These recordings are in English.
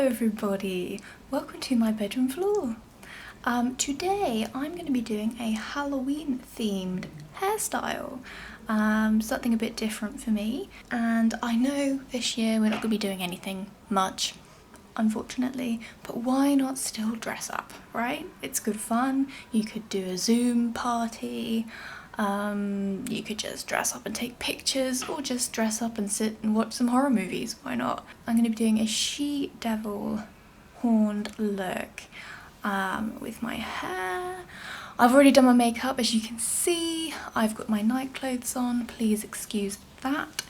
everybody, welcome to my bedroom floor. Today I'm going to be doing a Halloween themed hairstyle, something a bit different for me, and I know this year we're not going to be doing anything much, unfortunately, but why not still dress up, right? It's good fun. You could do a Zoom party, you could just dress up and take pictures, or just dress up and sit and watch some horror movies, why not? I'm going to be doing a she-devil horned look with my hair. I've already done my makeup, as you can see. I've got my night clothes on, please excuse that.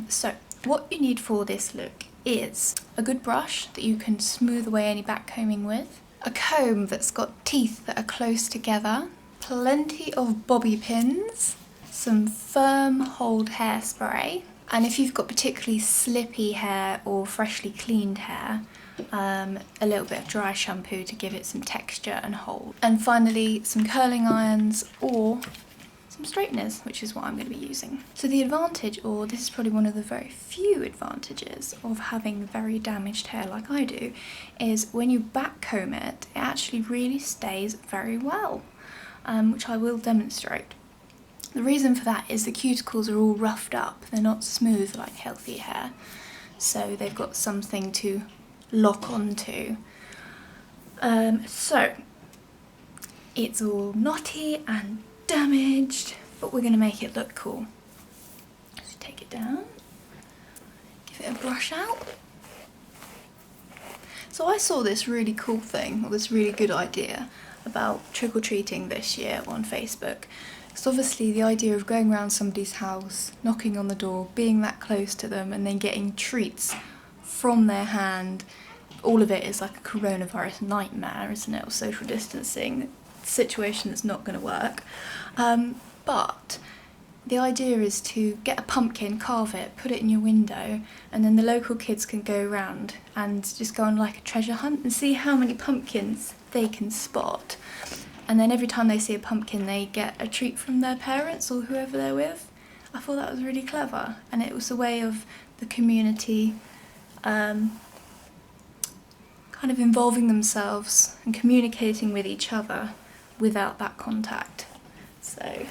So what you need for this look is a good brush that you can smooth away any backcombing with, a comb that's got teeth that are close together, plenty of bobby pins, some firm hold hairspray, and if you've got particularly slippy hair or freshly cleaned hair, a little bit of dry shampoo to give it some texture and hold. And finally, some curling irons or some straighteners, which is what I'm going to be using. So the advantage, or this is probably one of the very few advantages of having very damaged hair like I do, is when you backcomb it, it actually really stays very well, which I will demonstrate. The reason for that is the cuticles are all roughed up, they're not smooth like healthy hair, so they've got something to lock onto. So it's all knotty and damaged, but we're going to make it look cool. Just take it down, give it a brush out. So I saw this really cool thing, or this really good idea about trick-or-treating this year on Facebook. It's obviously the idea of going around somebody's house, knocking on the door, being that close to them, and then getting treats from their hand. All of it is like a coronavirus nightmare, isn't it? Or social distancing situation that's not going to work. But the idea is to get a pumpkin, carve it, put it in your window, and then the local kids can go around and just go on like a treasure hunt and see how many pumpkins they can spot. And then every time they see a pumpkin, they get a treat from their parents or whoever they're with. I thought that was really clever, and it was a way of the community kind of involving themselves and communicating with each other without that contact. So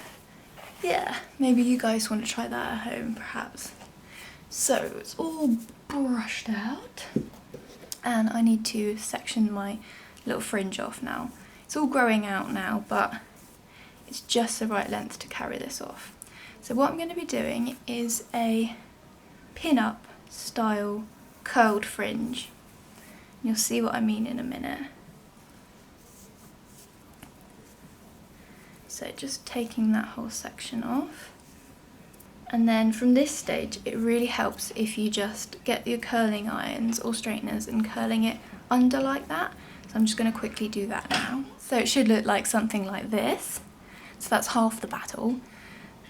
yeah, maybe you guys want to try that at home perhaps. So it's all brushed out, and I need to section my little fringe off now. It's all growing out now, but it's just the right length to carry this off. So what I'm going to be doing is a pin-up style curled fringe. You'll see what I mean in a minute. So just taking that whole section off. And then from this stage, it really helps if you just get your curling irons or straighteners and curling it under like that. So I'm just going to quickly do that now. So it should look like something like this. So that's half the battle.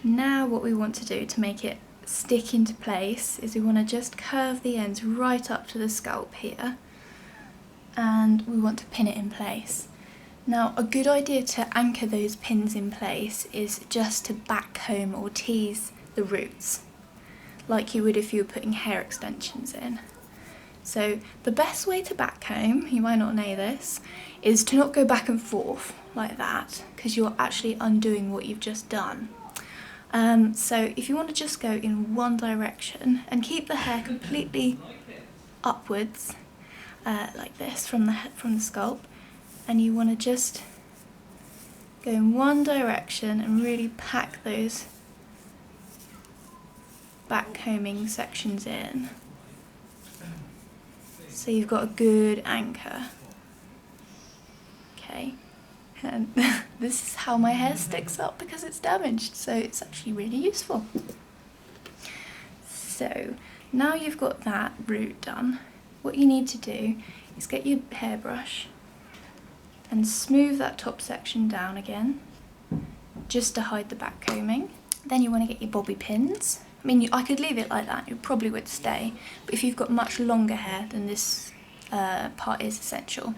Now what we want to do to make it stick into place is we want to just curve the ends right up to the scalp here. And we want to pin it in place. Now a good idea to anchor those pins in place is just to backcomb or tease the roots, like you would if you were putting hair extensions in. So the best way to backcomb, you might not know this, is to not go back and forth like that, because you're actually undoing what you've just done. So if you want to just go in one direction and keep the hair completely upwards, like this from the scalp, and you want to just go in one direction and really pack those backcombing sections in, so you've got a good anchor. Okay, and this is how my hair sticks up because it's damaged, so it's actually really useful. So now you've got that root done, what you need to do is get your hairbrush and smooth that top section down again, just to hide the backcombing. Then you want to get your bobby pins. I mean, I could leave it like that, it probably would stay, but if you've got much longer hair, then this part is essential.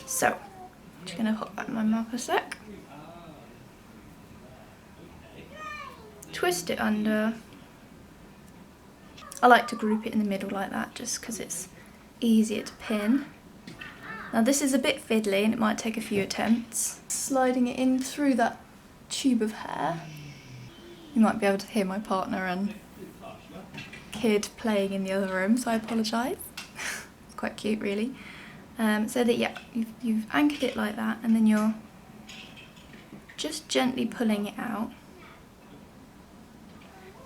So, I'm just going to hop back my mouth a sec. Twist it under. I like to group it in the middle like that, just because it's easier to pin. Now this is a bit fiddly and it might take a few attempts. Sliding it in through that tube of hair. You might be able to hear my partner and kid playing in the other room, so I apologise. It's quite cute really. So that, yeah, you've anchored it like that, and then you're just gently pulling it out.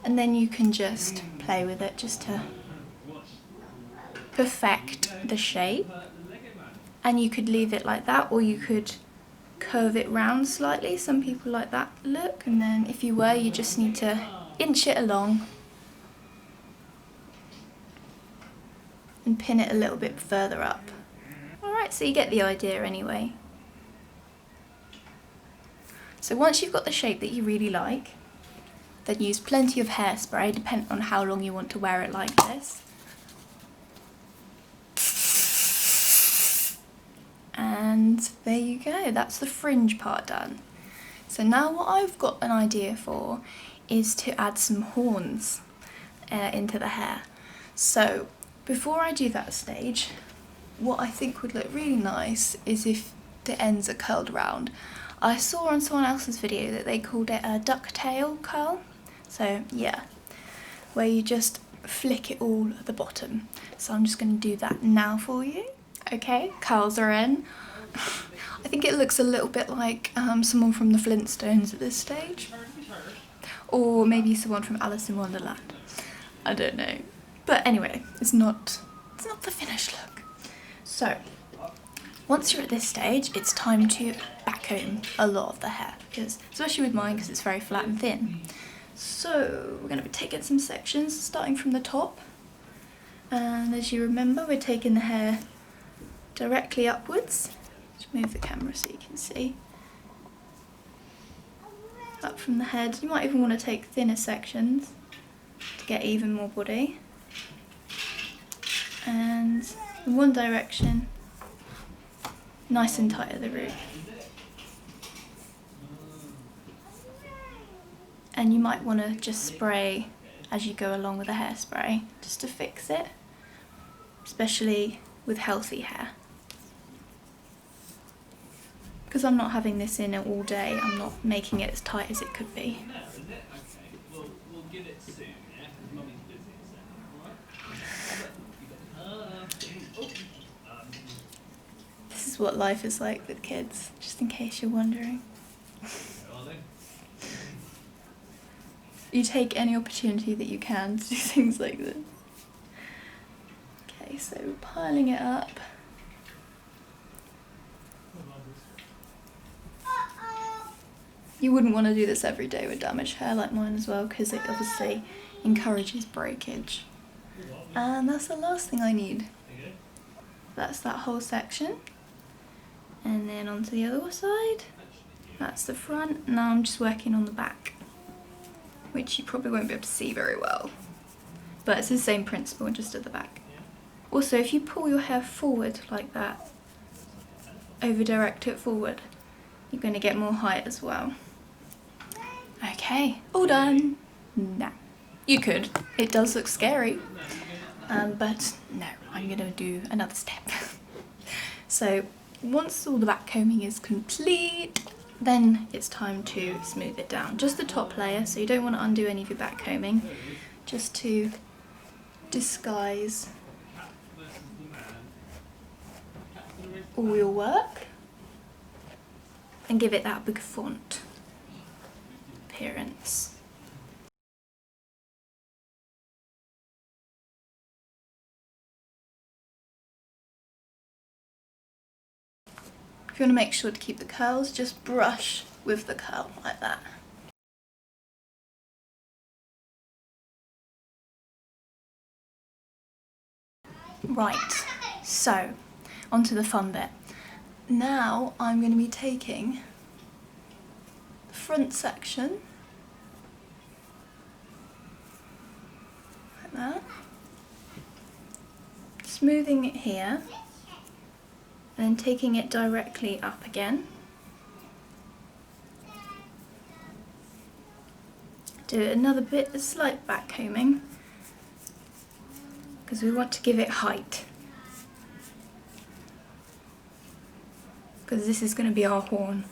And then you can just play with it just to perfect the shape. And you could leave it like that, or you could curve it round slightly. Some people like that look, and then if you were, you just need to inch it along and pin it a little bit further up. Alright, so you get the idea anyway. So once you've got the shape that you really like, then use plenty of hairspray, depending on how long you want to wear it like this. And there you go, that's the fringe part done. So now what I've got an idea for is to add some horns into the hair. So before I do that stage, what I think would look really nice is if the ends are curled around. I saw on someone else's video that they called it a ducktail curl. So yeah, where you just flick it all at the bottom. So I'm just going to do that now for you. Okay, curls are in. I think it looks a little bit like someone from the Flintstones at this stage. Or maybe someone from Alice in Wonderland. I don't know. But anyway, it's not the finished look. So, once you're at this stage, it's time to backcomb a lot of the hair, because especially with mine, because it's very flat and thin. So we're going to be taking some sections, starting from the top. And as you remember, we're taking the hair directly upwards. Just move the camera so you can see. Up from the head. You might even want to take thinner sections to get even more body. And in one direction, nice and tight at the root. And you might want to just spray as you go along with the hairspray, just to fix it, especially with healthy hair. Because I'm not having this in all day, I'm not making it as tight as it could be. This is what life is like with kids, just in case you're wondering. You take any opportunity that you can to do things like this. Okay, so piling it up. You wouldn't want to do this every day with damaged hair like mine as well, because it obviously encourages breakage. And that's the last thing I need. That's that whole section. And then onto the other side. That's the front. Now I'm just working on the back, which you probably won't be able to see very well. But it's the same principle, just at the back. Also, if you pull your hair forward like that, over direct it forward, you're going to get more height as well. Okay, all done. No, you could. It does look scary, but no, I'm going to do another step. So once all the back combing is complete, then it's time to smooth it down. Just the top layer, so you don't want to undo any of your back combing, just to disguise all your work and give it that bouffant appearance. If you want to make sure to keep the curls, just brush with the curl like that. Right, so onto the fun bit. Now I'm going to be taking the front section, like that, smoothing it here, and then taking it directly up again. Do another bit of slight back combing, because we want to give it height. because this is going to be our horn.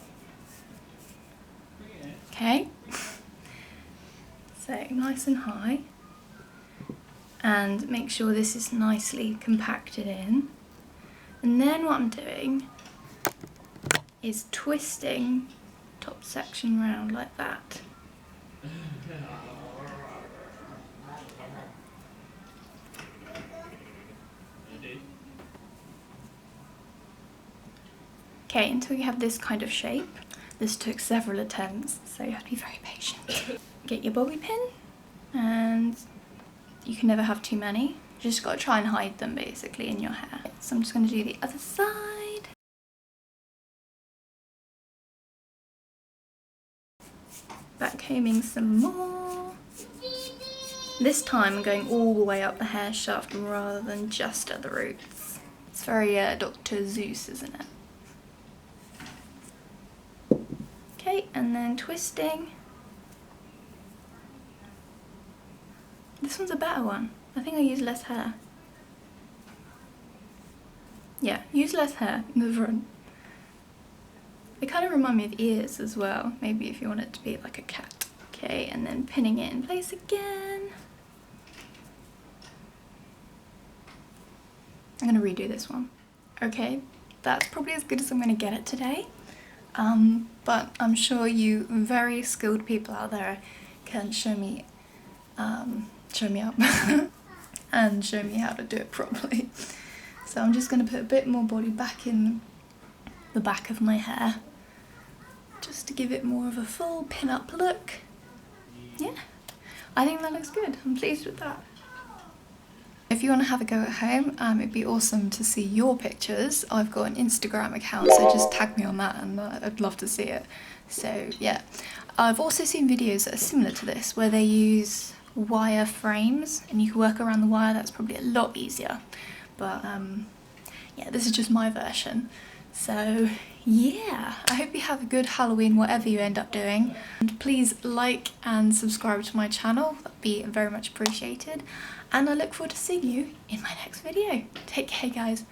Okay, so nice and high, and make sure this is nicely compacted in. And then what I'm doing is twisting top section round like that. Okay, until you have this kind of shape. This took several attempts, so you have to be very patient. Get your bobby pin, and you can never have too many. You just got to try and hide them basically in your hair. So I'm just going to do the other side. Backcombing some more. This time I'm going all the way up the hair shaft rather than just at the roots. It's very Dr. Zeus, isn't it? Okay, and then twisting. This one's a better one. I think I use less hair. Yeah, use less hair in the front. They kind of remind me of ears as well, maybe if you want it to be like a cat. Okay, and then pinning it in place again. I'm gonna redo this one. Okay, that's probably as good as I'm gonna get it today. But I'm sure you very skilled people out there can show me up and show me how to do it properly. So I'm just going to put a bit more body back in the back of my hair, just to give it more of a full pin-up look. Yeah, I think that looks good. I'm pleased with that. If you want to have a go at home, it'd be awesome to see your pictures. I've got an Instagram account, so just tag me on that and I'd love to see it. So yeah, I've also seen videos that are similar to this where they use wire frames and you can work around the wire. That's probably a lot easier. But yeah, this is just my version. So yeah, I hope you have a good Halloween whatever you end up doing. And please like and subscribe to my channel, that'd be very much appreciated. And I look forward to seeing you in my next video. Take care guys.